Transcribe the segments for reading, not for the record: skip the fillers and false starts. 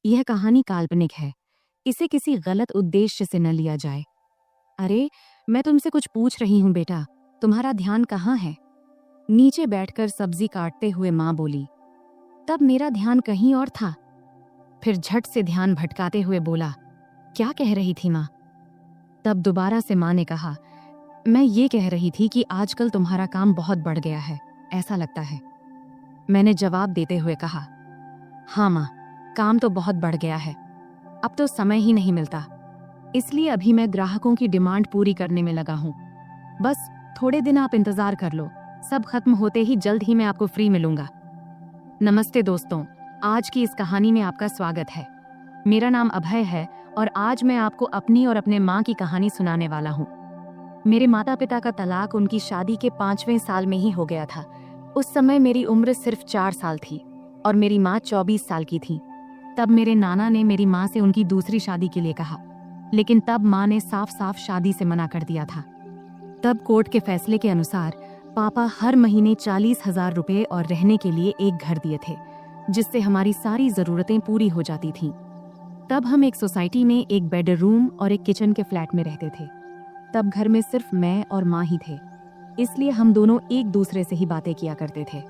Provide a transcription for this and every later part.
यह कहानी काल्पनिक है। इसे किसी गलत उद्देश्य से न लिया जाए। अरे, मैं तुमसे कुछ पूछ रही हूँ बेटा, तुम्हारा ध्यान कहाँ है? नीचे बैठकर सब्जी काटते हुए माँ बोली। तब मेरा ध्यान कहीं और था। फिर झट से ध्यान भटकाते हुए बोला, क्या कह रही थी माँ? तब दोबारा से माँ ने कहा, मैं ये कह रही थी कि आजकल तुम्हारा काम बहुत बढ़ गया है, ऐसा लगता है। मैंने जवाब देते हुए कहा, हाँ माँ, काम तो बहुत बढ़ गया है। अब तो समय ही नहीं मिलता, इसलिए अभी मैं ग्राहकों की डिमांड पूरी करने में लगा हूँ। बस थोड़े दिन आप इंतजार कर लो, सब खत्म होते ही जल्द ही मैं आपको फ्री मिलूंगा। नमस्ते दोस्तों, आज की इस कहानी में आपका स्वागत है। मेरा नाम अभय है और आज मैं आपको अपनी और अपने माँ की कहानी सुनाने वाला हूँ। मेरे माता पिता का तलाक उनकी शादी के 5वें साल में ही हो गया था। उस समय मेरी उम्र सिर्फ 4 साल थी और मेरी माँ 24 साल की थी। तब मेरे नाना ने मेरी माँ से उनकी दूसरी शादी के लिए कहा, लेकिन तब माँ ने साफ साफ शादी से मना कर दिया था। तब कोर्ट के फैसले के अनुसार पापा हर महीने 40,000 रुपए और रहने के लिए एक घर दिए थे, जिससे हमारी सारी जरूरतें पूरी हो जाती थीं। तब हम एक सोसाइटी में एक बेडरूम और एक किचन के फ्लैट में रहते थे। तब घर में सिर्फ मैं और माँ ही थे, इसलिए हम दोनों एक दूसरे से ही बातें किया करते थे।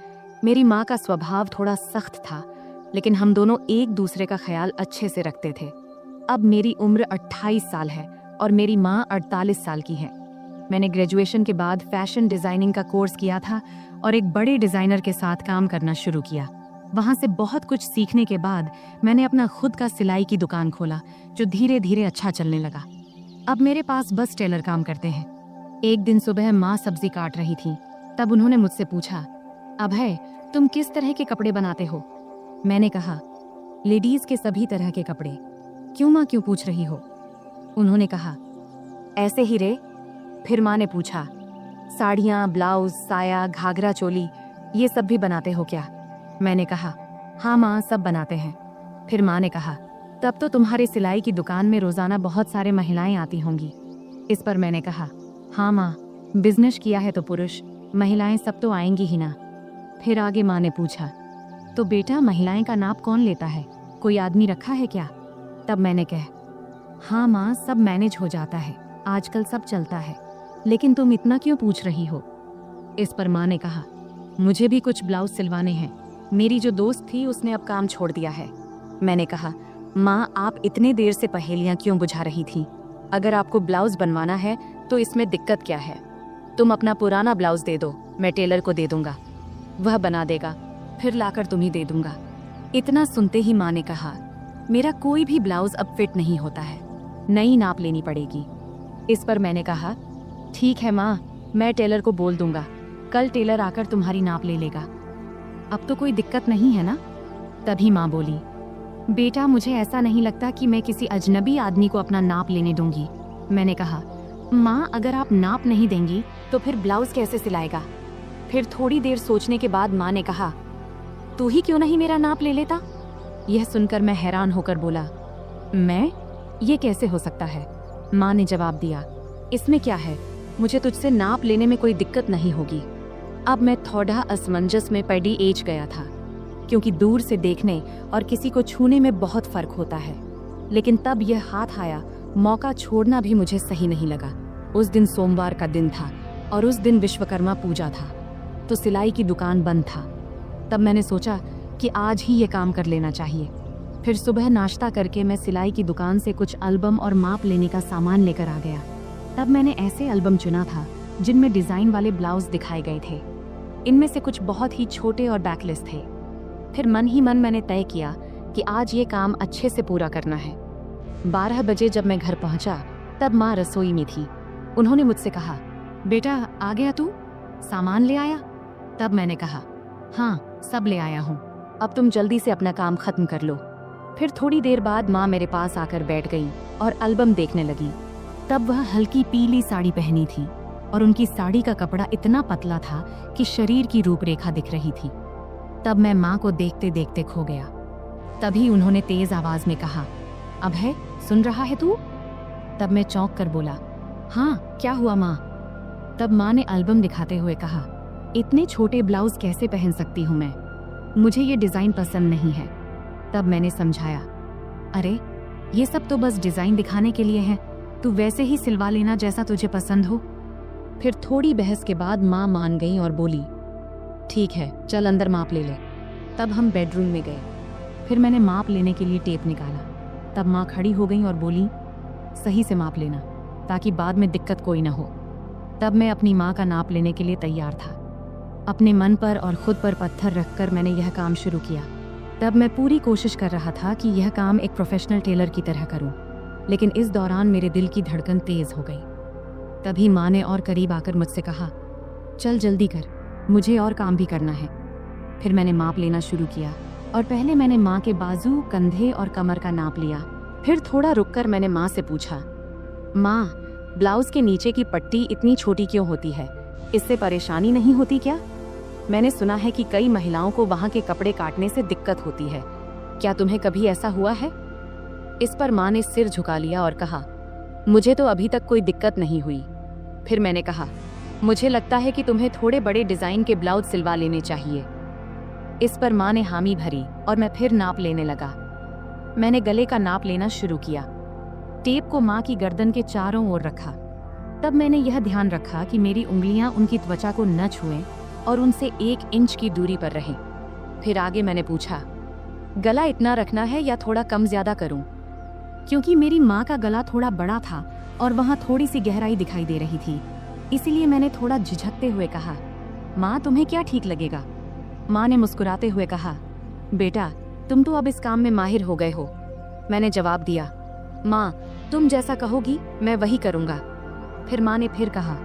मेरी माँ का स्वभाव थोड़ा सख्त था, लेकिन हम दोनों एक दूसरे का ख्याल अच्छे से रखते थे। अब मेरी उम्र 28 साल है और मेरी माँ 48 साल की है। मैंने ग्रेजुएशन के बाद फैशन डिजाइनिंग का कोर्स किया था और एक बड़े डिजाइनर के साथ काम करना शुरू किया। वहां से बहुत कुछ सीखने के बाद मैंने अपना खुद का सिलाई की दुकान खोला, जो धीरे धीरे अच्छा चलने लगा। अब मेरे पास बस टेलर काम करते हैं। एक दिन सुबह माँ सब्जी काट रही थी, तब उन्होंने मुझसे पूछा, अभय, तुम किस तरह के कपड़े बनाते हो? मैंने कहा, लेडीज के सभी तरह के कपड़े। क्यों माँ, क्यों पूछ रही हो? उन्होंने कहा, ऐसे ही रे। फिर माँ ने पूछा, साड़ियाँ, ब्लाउज, साया, घाघरा चोली, ये सब भी बनाते हो क्या? मैंने कहा, हाँ माँ, सब बनाते हैं। फिर माँ ने कहा, तब तो तुम्हारे सिलाई की दुकान में रोजाना बहुत सारे महिलाएं आती होंगी। इस पर मैंने कहा, हाँ माँ, बिजनेस किया है तो पुरुष महिलाएं सब तो आएंगी ही ना। फिर आगे माँ ने पूछा, तो बेटा महिलाएं का नाप कौन लेता है? कोई आदमी रखा है क्या? तब मैंने कहा, हाँ माँ, सब मैनेज हो जाता है, आजकल सब चलता है, लेकिन तुम इतना क्यों पूछ रही हो? इस पर माँ ने कहा, मुझे भी कुछ ब्लाउज सिलवाने हैं। मेरी जो दोस्त थी उसने अब काम छोड़ दिया है। मैंने कहा, माँ, आप इतने देर से पहेलियाँ क्यों बुझा रही थी? अगर आपको ब्लाउज बनवाना है तो इसमें दिक्कत क्या है? तुम अपना पुराना ब्लाउज दे दो, मैं टेलर को दे दूंगा, वह बना देगा, फिर लाकर तुम्हें दे दूंगा। इतना सुनते ही माँ ने कहा, मेरा कोई भी ब्लाउज अब फिट नहीं होता है, नई नाप लेनी पड़ेगी। इस पर मैंने कहा, ठीक है माँ, मैं टेलर को बोल दूंगा, कल टेलर आकर तुम्हारी नाप ले लेगा। अब तो कोई दिक्कत नहीं है ना? तभी माँ बोली, बेटा, मुझे ऐसा नहीं लगता कि मैं किसी अजनबी आदमी को अपना नाप लेने दूंगी। मैंने कहा, माँ, अगर आप नाप नहीं देंगी तो फिर ब्लाउज कैसे सिलाएगा? फिर थोड़ी देर सोचने के बाद माँ ने कहा, तू ही क्यों नहीं मेरा नाप ले लेता? यह सुनकर मैं हैरान होकर बोला, मैं? ये कैसे हो सकता है? माँ ने जवाब दिया, इसमें क्या है, मुझे तुझसे नाप लेने में कोई दिक्कत नहीं होगी। अब मैं थोड़ा असमंजस में पड़ी एज गया था, क्योंकि दूर से देखने और किसी को छूने में बहुत फर्क होता है। लेकिन तब यह हाथ आया, मौका छोड़ना भी मुझे सही नहीं लगा। उस दिन सोमवार का दिन था और उस दिन विश्वकर्मा पूजा था, तो सिलाई की दुकान बंद था। तब मैंने सोचा कि आज ही ये काम कर लेना चाहिए। फिर सुबह नाश्ता करके मैं सिलाई की दुकान से कुछ एल्बम और माप लेने का सामान लेकर आ गया। तब मैंने ऐसे एल्बम चुना था जिनमें डिजाइन वाले ब्लाउज दिखाए गए थे। इनमें से कुछ बहुत ही छोटे और बैकलेस थे। फिर मन ही मन मैंने तय किया कि आज ये काम अच्छे से पूरा करना है। 12 बजे जब मैं घर पहुंचा तब माँ रसोई में थी। उन्होंने मुझसे कहा, बेटा, आ गया तू? सामान ले आया? तब मैंने कहा, हाँ, सब ले आया हूँ, अब तुम जल्दी से अपना काम खत्म कर लो। फिर थोड़ी देर बाद माँ मेरे पास आकर बैठ गई और एल्बम देखने लगी। तब वह हल्की पीली साड़ी पहनी थी और उनकी साड़ी का कपड़ा इतना पतला था कि शरीर की रूपरेखा दिख रही थी। तब मैं माँ को देखते देखते खो गया। तभी उन्होंने तेज आवाज में कहा, अभय, सुन रहा है तू? तब मैं चौंक कर बोला, हाँ, क्या हुआ माँ? तब माँ ने एल्बम दिखाते हुए कहा, इतने छोटे ब्लाउज कैसे पहन सकती हूँ मैं? मुझे ये डिजाइन पसंद नहीं है। तब मैंने समझाया, अरे ये सब तो बस डिजाइन दिखाने के लिए है, तू वैसे ही सिलवा लेना जैसा तुझे पसंद हो। फिर थोड़ी बहस के बाद माँ मान गई और बोली, ठीक है चल अंदर माप ले ले। तब हम बेडरूम में गए। फिर मैंने माप लेने के लिए टेप निकाला। तब माँ खड़ी हो गई और बोली, सही से माप लेना ताकि बाद में दिक्कत कोई ना हो। तब मैं अपनी माँ का नाप लेने के लिए तैयार था। अपने मन पर और खुद पर पत्थर रखकर मैंने यह काम शुरू किया। तब मैं पूरी कोशिश कर रहा था कि यह काम एक प्रोफेशनल टेलर की तरह करूं, लेकिन इस दौरान मेरे दिल की धड़कन तेज हो गई। तभी माँ ने और करीब आकर मुझसे कहा, चल जल्दी कर, मुझे और काम भी करना है। फिर मैंने माप लेना शुरू किया और पहले मैंने माँ के बाजू, कंधे और कमर का नाप लिया। फिर थोड़ा रुककर मैंने माँ से पूछा, माँ ब्लाउज के नीचे की पट्टी इतनी छोटी क्यों होती है? इससे परेशानी नहीं होती क्या? मैंने सुना है कि कई महिलाओं को वहाँ के कपड़े काटने से दिक्कत होती है, क्या तुम्हें कभी ऐसा हुआ है? इस पर माँ ने सिर झुका लिया और कहा, मुझे तो अभी तक कोई दिक्कत नहीं हुई। फिर मैंने कहा, मुझे लगता है कि तुम्हें थोड़े बड़े डिजाइन के ब्लाउज सिलवा लेने चाहिए। इस पर माँ ने हामी भरी और मैं फिर नाप लेने लगा। मैंने गले का नाप लेना शुरू किया। टेप को माँ की गर्दन के चारों ओर रखा। तब मैंने यह ध्यान रखा कि मेरी उंगलियां उनकी त्वचा को न छुएं और उनसे 1 इंच की दूरी पर रहें। फिर आगे मैंने पूछा, गला इतना रखना है या थोड़ा कम ज्यादा करूं? क्योंकि मेरी माँ का गला थोड़ा बड़ा था और वहाँ थोड़ी सी गहराई दिखाई दे रही थी, इसीलिए मैंने थोड़ा झिझकते हुए कहा, माँ तुम्हें क्या ठीक लगेगा? माँ ने मुस्कुराते हुए कहा, बेटा तुम तो अब इस काम में माहिर हो गए हो। मैंने जवाब दिया, माँ तुम जैसा कहोगी मैं वही करूँगा। फिर माँ ने फिर कहा,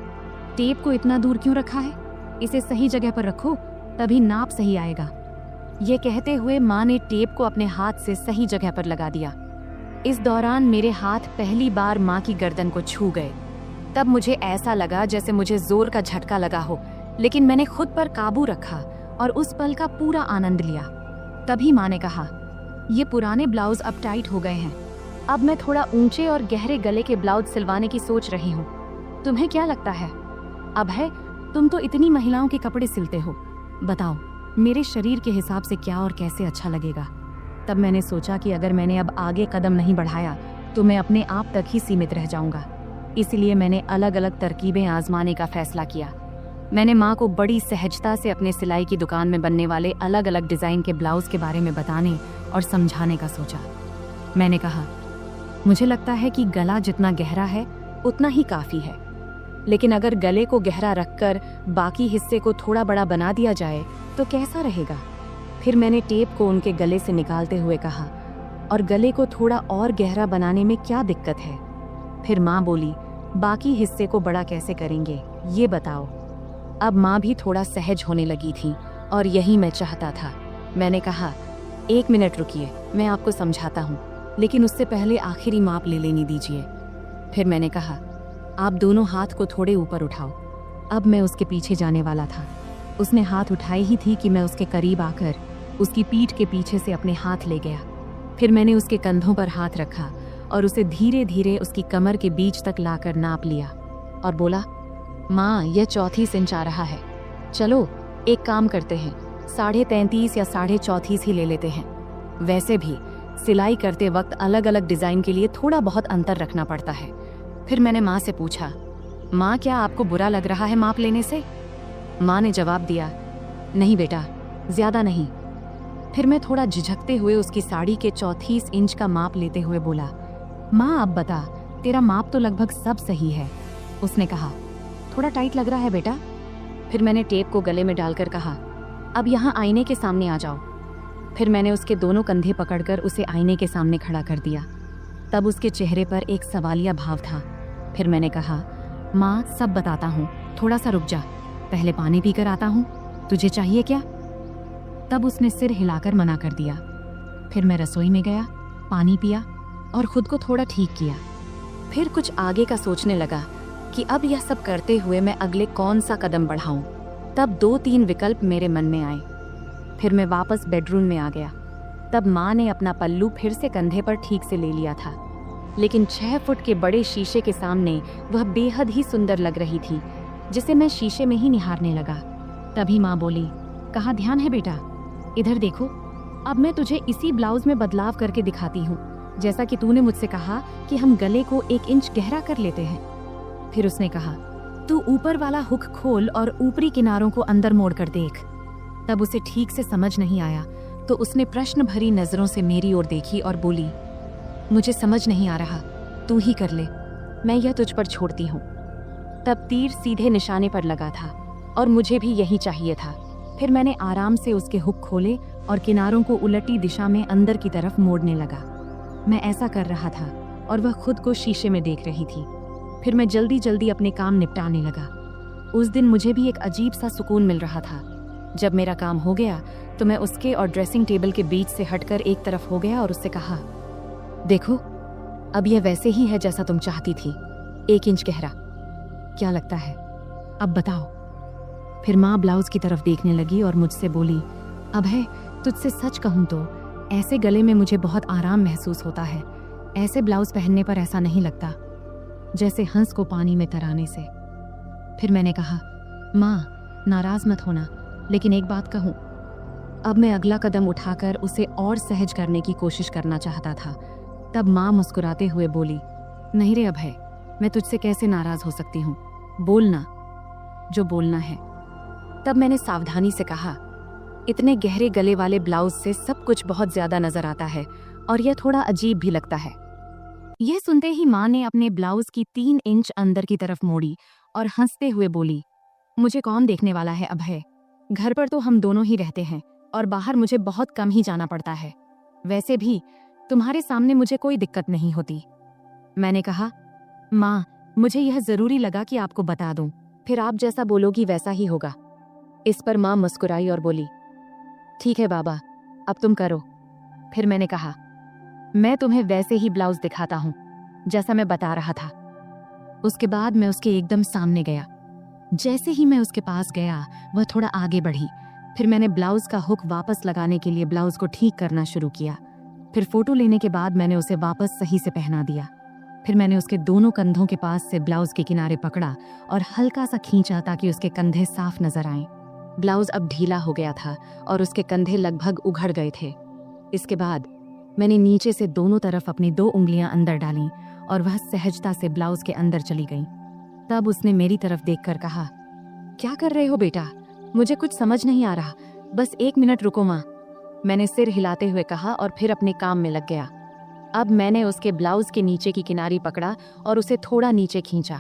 टेप को इतना दूर क्यों रखा है? इसे सही जगह पर रखो, तभी नाप सही आएगा। ये कहते हुए माँ ने टेप को अपने हाथ से सही जगह पर लगा दिया। इस दौरान मेरे हाथ पहली बार माँ की गर्दन को छू गए। तब मुझे ऐसा लगा जैसे मुझे जोर का झटका लगा हो, लेकिन मैंने खुद पर काबू रखा और उस पल का पूरा आनंद लिया। तभी माँ ने कहा, ये पुराने ब्लाउज अब टाइट हो गए हैं, अब मैं थोड़ा ऊंचे और गहरे गले के ब्लाउज सिलवाने की सोच रही हूँ। तुम्हें क्या लगता है? अब है, तुम तो इतनी महिलाओं के कपड़े सिलते हो, बताओ मेरे शरीर के हिसाब से क्या और कैसे अच्छा लगेगा। तब मैंने सोचा कि अगर मैंने अब आगे कदम नहीं बढ़ाया तो मैं अपने आप तक ही सीमित रह जाऊंगा। इसलिए मैंने अलग अलग तरकीबें आजमाने का फैसला किया। मैंने माँ को बड़ी सहजता से अपने सिलाई की दुकान में बनने वाले अलग अलग डिज़ाइन के ब्लाउज के बारे में बताने और समझाने का सोचा। मैंने कहा, मुझे लगता है कि गला जितना गहरा है उतना ही काफ़ी है, लेकिन अगर गले को गहरा रखकर बाकी हिस्से को थोड़ा बड़ा बना दिया जाए तो कैसा रहेगा? फिर मैंने टेप को उनके गले से निकालते हुए कहा, और गले को थोड़ा और गहरा बनाने में क्या दिक्कत है? फिर माँ बोली, बाकी हिस्से को बड़ा कैसे करेंगे ये बताओ। अब माँ भी थोड़ा सहज होने लगी थी और यही मैं चाहता था। मैंने कहा, 1 मिनट रुकिए, मैं आपको समझाता हूँ, लेकिन उससे पहले आखिरी माप ले लेनी दीजिए। फिर मैंने कहा, आप दोनों हाथ को थोड़े ऊपर उठाओ। अब मैं उसके पीछे जाने वाला था। उसने हाथ उठाए ही थी कि मैं उसके करीब आकर उसकी पीठ के पीछे से अपने हाथ ले गया। फिर मैंने उसके कंधों पर हाथ रखा और उसे धीरे धीरे उसकी कमर के बीच तक लाकर नाप लिया और बोला, माँ यह 34 इंच आ रहा है। चलो एक काम करते हैं, 33.5 या 34.5 ही ले लेते हैं। वैसे भी सिलाई करते वक्त अलग अलग डिज़ाइन के लिए थोड़ा बहुत अंतर रखना पड़ता है। फिर मैंने माँ से पूछा, माँ क्या आपको बुरा लग रहा है माप लेने से? माँ ने जवाब दिया, नहीं बेटा, ज़्यादा नहीं। फिर मैं थोड़ा झिझकते हुए उसकी साड़ी के 34 इंच का माप लेते हुए बोला, माँ अब बता, तेरा माप तो लगभग सब सही है। उसने कहा, थोड़ा टाइट लग रहा है बेटा। फिर मैंने टेप को गले में डालकर कहा, अब यहाँ आईने के सामने आ जाओ। फिर मैंने उसके दोनों कंधे पकड़कर उसे आईने के सामने खड़ा कर दिया। तब उसके चेहरे पर एक सवालिया भाव था। फिर मैंने कहा, माँ सब बताता हूँ, थोड़ा सा रुक जा, पहले पानी पीकर आता हूँ, तुझे चाहिए क्या? तब उसने सिर हिलाकर मना कर दिया। फिर मैं रसोई में गया, पानी पिया और खुद को थोड़ा ठीक किया। फिर कुछ आगे का सोचने लगा कि अब यह सब करते हुए मैं अगले कौन सा कदम बढ़ाऊं। तब 2-3 विकल्प मेरे मन में आए। फिर मैं वापस बेडरूम में आ गया। तब माँ ने अपना पल्लू फिर से कंधे पर ठीक से ले लिया था, लेकिन 6 फुट के बड़े शीशे के सामने वह बेहद ही सुंदर लग रही थी, जिसे मैं शीशे में ही निहारने लगा। तभी माँ बोली, कहाँ ध्यान है बेटा, इधर देखो, अब मैं तुझे इसी ब्लाउज में बदलाव करके दिखाती हूँ। जैसा कि तूने मुझसे कहा कि हम गले को 1 इंच गहरा कर लेते हैं। फिर उसने कहा, तू ऊपर वाला हुक खोल और ऊपरी किनारों को अंदर मोड़ कर देख। तब उसे ठीक से समझ नहीं आया तो उसने प्रश्न भरी नजरों से मेरी ओर देखी और बोली, मुझे समझ नहीं आ रहा, तू ही कर ले, मैं यह तुझ पर छोड़ती हूँ। तब तीर सीधे निशाने पर लगा था और मुझे भी यही चाहिए था। फिर मैंने आराम से उसके हुक खोले और किनारों को उलटी दिशा में अंदर की तरफ मोड़ने लगा। मैं ऐसा कर रहा था और वह खुद को शीशे में देख रही थी। फिर मैं जल्दी जल्दी अपने काम निपटाने लगा। उस दिन मुझे भी एक अजीब सा सुकून मिल रहा था। जब मेरा काम हो गया तो मैं उसके और ड्रेसिंग टेबल के बीच से हटकर एक तरफ हो गया और उससे कहा, देखो, अब यह वैसे ही है जैसा तुम चाहती थी, 1 इंच गहरा। क्या लगता है, अब बताओ। फिर माँ ब्लाउज की तरफ देखने लगी और मुझसे बोली, अभय, तुझसे सच कहूँ तो ऐसे गले में मुझे बहुत आराम महसूस होता है। ऐसे ब्लाउज पहनने पर ऐसा नहीं लगता जैसे हंस को पानी में तराने से। फिर मैंने कहा, माँ नाराज मत होना, लेकिन एक बात कहूँ। अब मैं अगला कदम उठाकर उसे और सहज करने की कोशिश करना चाहता था। तब माँ मुस्कुराते हुए बोली, नहीं रे अभय, मैं तुझसे कैसे नाराज हो सकती हूँ, बोलना जो बोलना है। तब मैंने सावधानी से कहा, इतने गहरे गले वाले ब्लाउज से सब कुछ बहुत ज्यादा नजर आता है और यह थोड़ा अजीब भी लगता है। यह सुनते ही माँ ने अपने ब्लाउज की 3 इंच अंदर की तरफ मोड़ी और हंसते हुए बोली, मुझे कौन देखने वाला है अभय, घर पर तो हम दोनों ही रहते हैं और बाहर मुझे बहुत कम ही जाना पड़ता है। वैसे भी तुम्हारे सामने मुझे कोई दिक्कत नहीं होती। मैंने कहा, माँ, मुझे यह जरूरी लगा कि आपको बता दूं, फिर आप जैसा बोलोगी वैसा ही होगा। इस पर माँ मुस्कुराई और बोली, ठीक है बाबा, अब तुम करो। फिर मैंने कहा, मैं तुम्हें वैसे ही ब्लाउज दिखाता हूँ जैसा मैं बता रहा था। उसके बाद मैं उसके एकदम सामने गया। जैसे ही मैं उसके पास गया, वह थोड़ा आगे बढ़ी। फिर मैंने ब्लाउज का हुक वापस लगाने के लिए ब्लाउज को ठीक करना शुरू किया। फिर फोटो लेने के बाद मैंने उसे वापस सही से पहना दिया। फिर मैंने उसके दोनों कंधों के पास से ब्लाउज के किनारे पकड़ा और हल्का सा खींचा ताकि उसके कंधे साफ नजर आएं। ब्लाउज अब ढीला हो गया था और उसके कंधे लगभग उघड़ गए थे। इसके बाद मैंने नीचे से दोनों तरफ अपनी 2 उंगलियां अंदर डालीं और वह सहजता से ब्लाउज के अंदर चली गई। तब उसने मेरी तरफ देखकर कहा, क्या कर रहे हो बेटा, मुझे कुछ समझ नहीं आ रहा, बस 1 मिनट रुको माँ। मैंने सिर हिलाते हुए कहा और फिर अपने काम में लग गया। अब मैंने उसके ब्लाउज के नीचे की किनारी पकड़ा और उसे थोड़ा नीचे खींचा।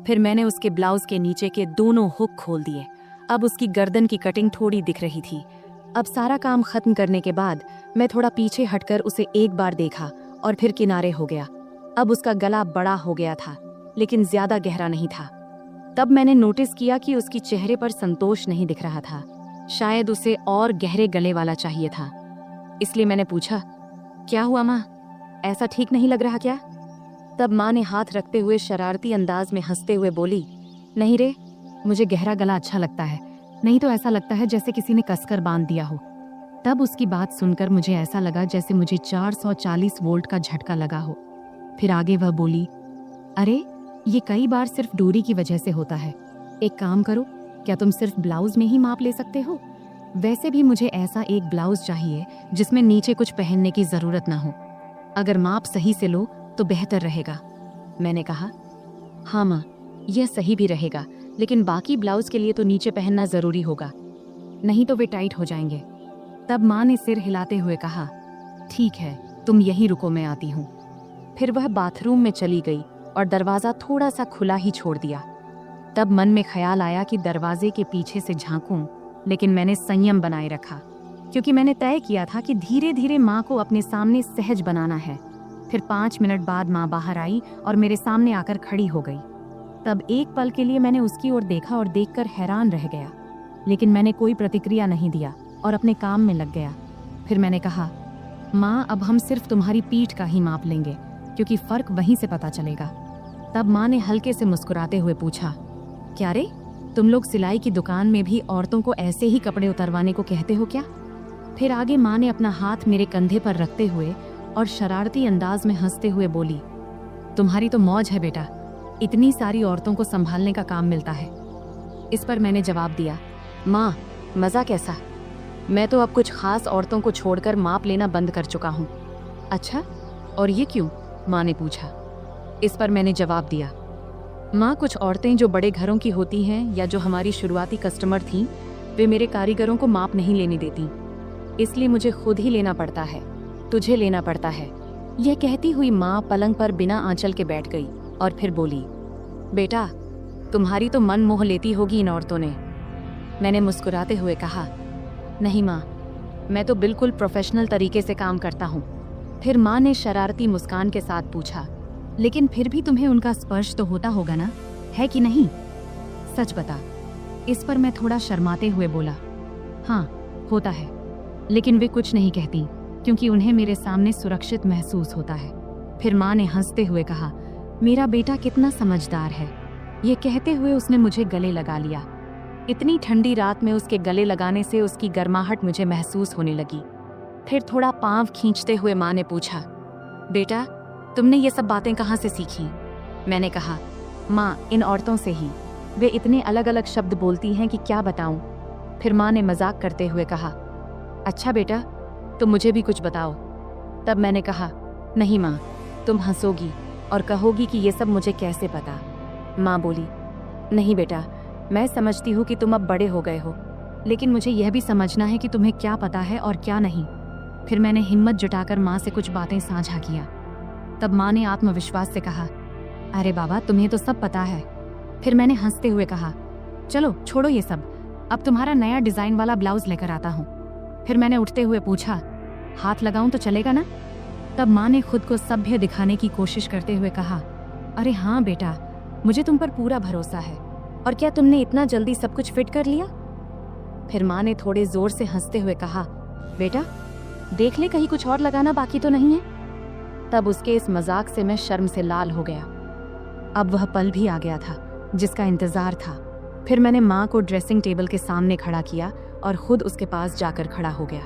फिर मैंने उसके ब्लाउज के नीचे के दोनों हुक खोल दिए। अब उसकी गर्दन की कटिंग थोड़ी दिख रही थी। अब सारा काम खत्म करने के बाद मैं थोड़ा पीछे हटकर उसे एक बार देखा और फिर किनारे हो गया। अब उसका गला बड़ा हो गया था, लेकिन ज्यादा गहरा नहीं था। तब मैंने नोटिस किया कि उसकी चेहरे पर संतोष नहीं दिख रहा था। शायद उसे और गहरे गले वाला चाहिए था। इसलिए मैंने पूछा, क्या हुआ माँ, ऐसा ठीक नहीं लग रहा क्या? तब माँ ने हाथ रखते हुए शरारती अंदाज में हंसते हुए बोली, नहीं रे, मुझे गहरा गला अच्छा लगता है, नहीं तो ऐसा लगता है जैसे किसी ने कसकर बांध दिया हो। तब उसकी बात सुनकर मुझे ऐसा लगा जैसे मुझे 440 वोल्ट का झटका लगा हो। फिर आगे वह बोली, अरे ये कई बार सिर्फ दूरी की वजह से होता है। एक काम करो, क्या तुम सिर्फ ब्लाउज में ही माप ले सकते हो? वैसे भी मुझे ऐसा एक ब्लाउज चाहिए जिसमें नीचे कुछ पहनने की जरूरत ना हो। अगर माप सही से लो तो बेहतर रहेगा। मैंने कहा, हाँ माँ, यह सही भी रहेगा, लेकिन बाकी ब्लाउज के लिए तो नीचे पहनना जरूरी होगा, नहीं तो वे टाइट हो जाएंगे। तब माँ ने सिर हिलाते हुए कहा, ठीक है, तुम यहीं रुको, मैं आती हूँ। फिर वह बाथरूम में चली गई और दरवाजा थोड़ा सा खुला ही छोड़ दिया। तब मन में ख्याल आया कि दरवाजे के पीछे से झांकूं, लेकिन मैंने संयम बनाए रखा, क्योंकि मैंने तय किया था कि धीरे धीरे माँ को अपने सामने सहज बनाना है। फिर 5 मिनट बाद माँ बाहर आई और मेरे सामने आकर खड़ी हो गई। तब एक पल के लिए मैंने उसकी ओर देखा और देखकर हैरान रह गया, लेकिन मैंने कोई प्रतिक्रिया नहीं दिया और अपने काम में लग गया। फिर मैंने कहा, माँ, अब हम सिर्फ तुम्हारी पीठ का ही माप लेंगे, क्योंकि फर्क वहीं से पता चलेगा। तब माँ ने हल्के से मुस्कुराते हुए पूछा, क्या रे, तुम लोग सिलाई की दुकान में भी औरतों को ऐसे ही कपड़े उतरवाने को कहते हो क्या? फिर आगे माँ ने अपना हाथ मेरे कंधे पर रखते हुए और शरारती अंदाज में हंसते हुए बोली, तुम्हारी तो मौज है बेटा, इतनी सारी औरतों को संभालने का काम मिलता है। इस पर मैंने जवाब दिया, माँ, मज़ा कैसा? मैं तो अब कुछ खास औरतों को छोड़कर माप लेना बंद कर चुका हूँ। अच्छा, और ये क्यों? माँ ने पूछा। इस पर मैंने जवाब दिया, माँ, कुछ औरतें जो बड़े घरों की होती हैं या जो हमारी शुरुआती कस्टमर थीं, वे मेरे कारीगरों को माप नहीं लेने देती, इसलिए मुझे खुद ही लेना पड़ता है, तुझे लेना पड़ता है। यह कहती हुई माँ पलंग पर बिना आंचल के बैठ गई और फिर बोली, बेटा, तुम्हारी तो मन मोह लेती होगी इन औरतों ने। मैंने मुस्कुराते हुए कहा, नहीं माँ, मैं तो बिल्कुल प्रोफेशनल तरीके से काम करता हूँ। फिर माँ ने शरारती मुस्कान के साथ पूछा, लेकिन फिर भी तुम्हें उनका स्पर्श तो होता होगा ना, है कि नहीं? सच बता। इस पर मैं थोड़ा शर्माते हुए बोला, हाँ, होता है, लेकिन वे कुछ नहीं कहती क्योंकि उन्हें मेरे सामने सुरक्षित महसूस होता है। फिर माँ ने हंसते हुए कहा, मेरा बेटा कितना समझदार है। ये कहते हुए उसने मुझे गले लगा लिया। इतनी ठंडी रात में उसके गले लगाने से उसकी गर्माहट मुझे महसूस होने लगी। फिर थोड़ा पांव खींचते हुए माँ ने पूछा, बेटा, तुमने ये सब बातें कहाँ से सीखी? मैंने कहा, माँ, इन औरतों से ही। वे इतने अलग अलग शब्द बोलती हैं कि क्या बताऊं। फिर माँ ने मजाक करते हुए कहा, अच्छा बेटा, तुम मुझे भी कुछ बताओ। तब मैंने कहा, नहीं माँ, तुम हंसोगी और कहोगी कि ये सब मुझे कैसे पता। माँ बोली, नहीं बेटा, मैं समझती हूँ कि तुम अब बड़े हो गए हो, लेकिन मुझे यह भी समझना है कि तुम्हें क्या पता है और क्या नहीं। फिर मैंने हिम्मत जुटाकर माँ से कुछ बातें साझा किया। तब माँ ने आत्मविश्वास से कहा, अरे बाबा, तुम्हें तो सब पता है। फिर मैंने हंसते हुए कहा, चलो छोड़ो ये सब, अब तुम्हारा नया डिजाइन वाला ब्लाउज लेकर आता हूँ। फिर मैंने उठते हुए पूछा, हाथ लगाऊं तो चलेगा ना? तब माँ ने खुद को सभ्य दिखाने की कोशिश करते हुए कहा, अरे हाँ बेटा, मुझे तुम पर पूरा भरोसा है। और क्या तुमने इतना जल्दी सब कुछ फिट कर लिया? फिर माँ ने थोड़े जोर से हंसते हुए कहा, बेटा, देख ले कहीं कुछ और लगाना बाकी तो नहीं है। तब उसके इस मजाक से मैं शर्म से लाल हो गया। अब वह पल भी आ गया था जिसका इंतजार था। फिर मैंने माँ को ड्रेसिंग टेबल के सामने खड़ा किया और खुद उसके पास जाकर खड़ा हो गया।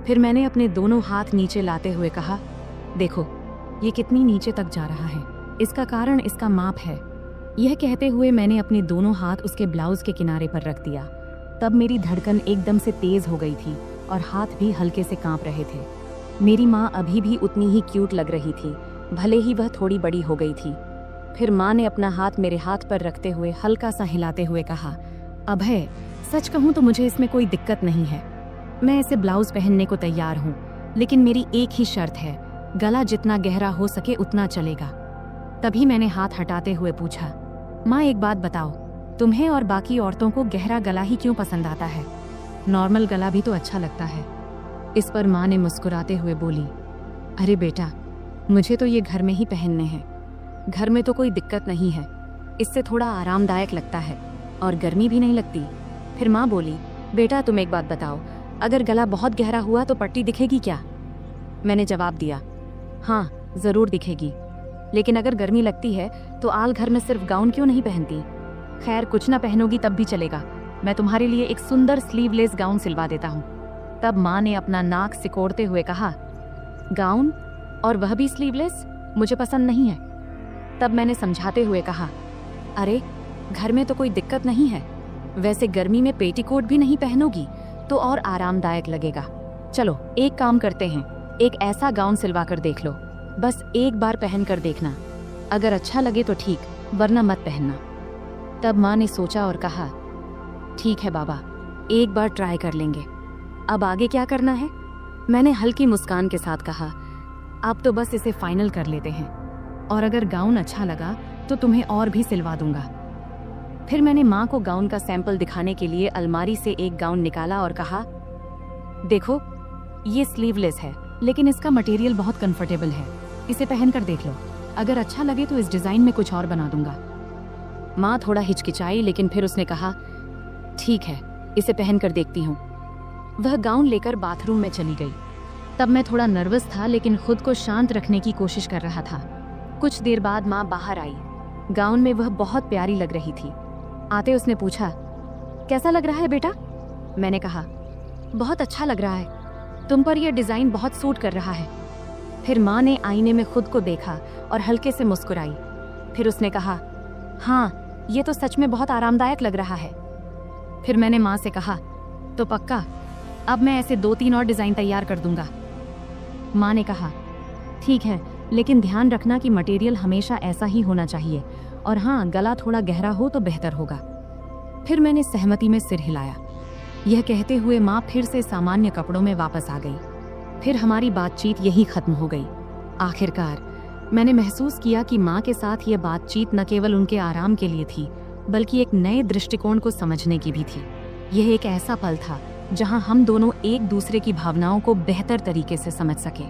फिर मैंने अपने दोनों हाथ नीचे लाते हुए कहा, देखो, ये कितनी नीचे तक जा रहा है, इसका कारण इसका माप है। यह कहते हुए मैंने अपने दोनों हाथ उसके ब्लाउज के किनारे पर रख दिया। तब मेरी धड़कन एकदम से तेज हो गई थी और हाथ भी हल्के से कांप रहे थे। मेरी माँ अभी भी उतनी ही क्यूट लग रही थी, भले ही वह थोड़ी बड़ी हो गई थी। फिर माँ ने अपना हाथ मेरे हाथ पर रखते हुए हल्का सा हिलाते हुए कहा, अभय, सच कहूँ तो मुझे इसमें कोई दिक्कत नहीं है। मैं ऐसे ब्लाउज पहनने को तैयार हूँ, लेकिन मेरी एक ही शर्त है, गला जितना गहरा हो सके उतना चलेगा। तभी मैंने हाथ हटाते हुए पूछा, माँ, एक बात बताओ, तुम्हें और बाकी औरतों को गहरा गला ही क्यों पसंद आता है? नॉर्मल गला भी तो अच्छा लगता है। इस पर माँ ने मुस्कुराते हुए बोली, अरे बेटा, मुझे तो ये घर में ही पहनने हैं। घर में तो कोई दिक्कत नहीं है, इससे थोड़ा आरामदायक लगता है और गर्मी भी नहीं लगती। फिर माँ बोली, बेटा, तुम एक बात बताओ, अगर गला बहुत गहरा हुआ तो पट्टी दिखेगी क्या? मैंने जवाब दिया, हाँ, जरूर दिखेगी, लेकिन अगर गर्मी लगती है तो आल घर में सिर्फ गाउन क्यों नहीं पहनती? खैर, कुछ ना पहनोगी तब भी चलेगा, मैं तुम्हारे लिए एक सुंदर स्लीवलेस गाउन सिलवा देता हूँ। तब माँ ने अपना नाक सिकोड़ते हुए कहा, गाउन, और वह भी स्लीवलेस? मुझे पसंद नहीं है। तब मैंने समझाते हुए कहा, अरे, घर में तो कोई दिक्कत नहीं है, वैसे गर्मी में पेटीकोट भी नहीं पहनोगी तो और आरामदायक लगेगा। चलो एक काम करते हैं, एक ऐसा गाउन सिलवा कर देख लो, बस एक बार पहन कर देखना, अगर अच्छा लगे तो ठीक, वरना मत पहनना। तब माँ ने सोचा और कहा, ठीक है बाबा, एक बार ट्राई कर लेंगे, अब आगे क्या करना है? मैंने हल्की मुस्कान के साथ कहा, अब तो बस इसे फाइनल कर लेते हैं, और अगर गाउन अच्छा लगा तो तुम्हें और भी सिलवा दूंगा। फिर मैंने माँ को गाउन का सैंपल दिखाने के लिए अलमारी से एक गाउन निकाला और कहा, देखो, ये स्लीवलेस है, लेकिन इसका मटेरियल बहुत कंफर्टेबल है, इसे पहन कर देख लो, अगर अच्छा लगे तो इस डिजाइन में कुछ और बना दूंगा। माँ थोड़ा हिचकिचाई, लेकिन फिर उसने कहा, ठीक है, इसे पहन कर देखती हूँ। वह गाउन लेकर बाथरूम में चली गई। तब मैं थोड़ा नर्वस था, लेकिन खुद को शांत रखने की कोशिश कर रहा था। कुछ देर बाद माँ बाहर आई। गाउन में वह बहुत प्यारी लग रही थी। आते उसने पूछा, कैसा लग रहा है बेटा? मैंने कहा, बहुत अच्छा लग रहा है, तुम पर यह डिजाइन बहुत सूट कर रहा है। फिर माँ ने आईने में खुद को देखा और हल्के से मुस्कुराई। फिर उसने कहा, हाँ, ये तो सच में बहुत आरामदायक लग रहा है। फिर मैंने माँ से कहा, तो पक्का, अब मैं ऐसे 2-3 और डिजाइन तैयार कर दूंगा। माँ ने कहा, ठीक है, लेकिन ध्यान रखना कि मटेरियल हमेशा ऐसा ही होना चाहिए, और हाँ, गला थोड़ा गहरा हो तो बेहतर होगा। फिर मैंने सहमति में सिर हिलाया। यह कहते हुए माँ फिर से सामान्य कपड़ों में वापस आ गई। फिर हमारी बातचीत यही खत्म हो गई। आखिरकार मैंने महसूस किया कि माँ के साथ यह बातचीत न केवल उनके आराम के लिए थी, बल्कि एक नए दृष्टिकोण को समझने की भी थी। यह एक ऐसा पल था जहां हम दोनों एक दूसरे की भावनाओं को बेहतर तरीके से समझ सके।